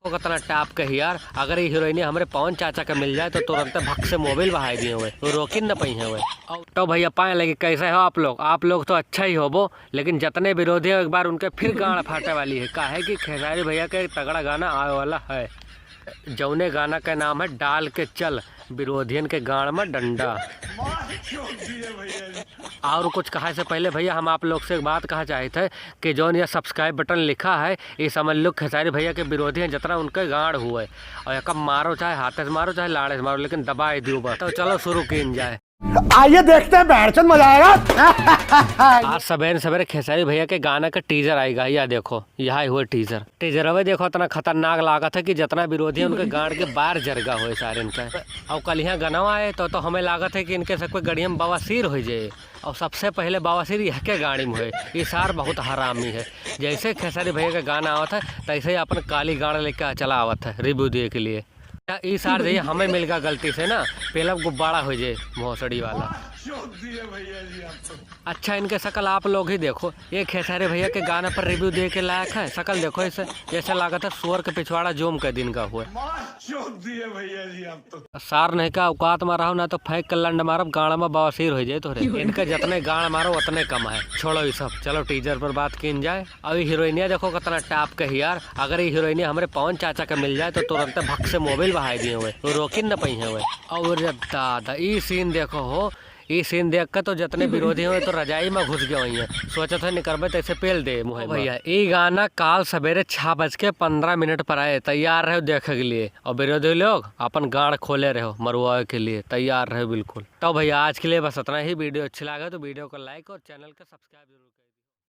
वो कितना टाप कही यार, अगर ये हीरोइनी हमारे पवन चाचा का मिल जाए तो तुरंत भक से मोबाइल बहाई दिए हुए, वो रोकिन न पही हुए। तो भैया पाए लगे कैसे हो आप लोग तो अच्छा ही हो वो, लेकिन जितने विरोधी हो एक बार उनके फिर गाड़ फाटे वाली है। का है कि खेसारी भैया का एक तगड़ा गाना आने वाला है, जौने गाना का नाम है डाल के चल विरोधियन के गाड़ में डंडा। और कुछ कहा से पहले भैया हम आप लोग से एक बात कहा चाहते थे कि जौन यह सब्सक्राइब बटन लिखा है ये समझ लो खेसारी भैया के विरोधी हैं जितना उनके गाड़ हुए, और एक मारो चाहे हाथ से मारो चाहे लाड़े से मारो, लेकिन दबाए दियो बस। तो चलो शुरू की जाए, आइए देखते हैं, बैठचंद मजा आएगा। आज सवेरे सवेरे खेसारी भैया के गाना का टीजर आएगा, या देखो यहाँ हुआ टीजर अवे देखो इतना खतरनाक लागत है कि जितना विरोधी है उनके गाड़ के बाहर जरगा हुए सारे इनका। और कल यहाँ गनवा आए तो हमें लागत है कि इनके से कोई गड़िया में बवासीर हो जाए, और सबसे पहले बवासीर यह के गाड़ी में हुए। ये सार बहुत हरामी है, जैसे खेसारी भैया का गाना आवत है तैसे ही अपन काली गाड़ लेके चला आवत है रिव्यू दिए के लिए। ई सार जाइए हमें मिल गया गलती से ना, पहला गुब्बारा हो जाए भोसड़ी वाला। अच्छा इनके शकल आप लोग ही देखो, ये खेसारी भैया के गाने पर रिव्यू दे के लायक है। शकल देखो इसे, जैसे लागत है सुअर के पिछवाड़ा जोम के दिन का हुआ। सार नहीं का औकात मारा हो ना तो फेंक कर लंड मारब गाड़ा में बवासीर हो जाए। तो इनके जितने गाड़ मारो उतने कम है। छोड़ो ये सब, चलो टीजर पर बात की जाए। अभी हीरोइनिया देखो कितना टाप कही यार, अगर ये हीरोइनी हमारे पवन चाचा का मिल जाए तो तुरंत भक से मोबाइल बहाई दिए हुए, वो रोकिन न पही हुए। और दादा ये सीन देखो हो, ये सीन देख कर तो जितने विरोधी हुए तो रजाई में घुस गए हुई हैं, सोचा था निकलबे तैसे पेल दे मुहे भैया। ये गाना काल सवेरे 6:15 पर आए, तैयार रहो देखे के लिए, और विरोधी लोग अपन गाड़ खोले रहो मरुआ के लिए तैयार रहो बिल्कुल। तो भैया आज के लिए बस इतना ही। वीडियो अच्छी लगा तो वीडियो को लाइक और चैनल को सब्सक्राइब जरूर।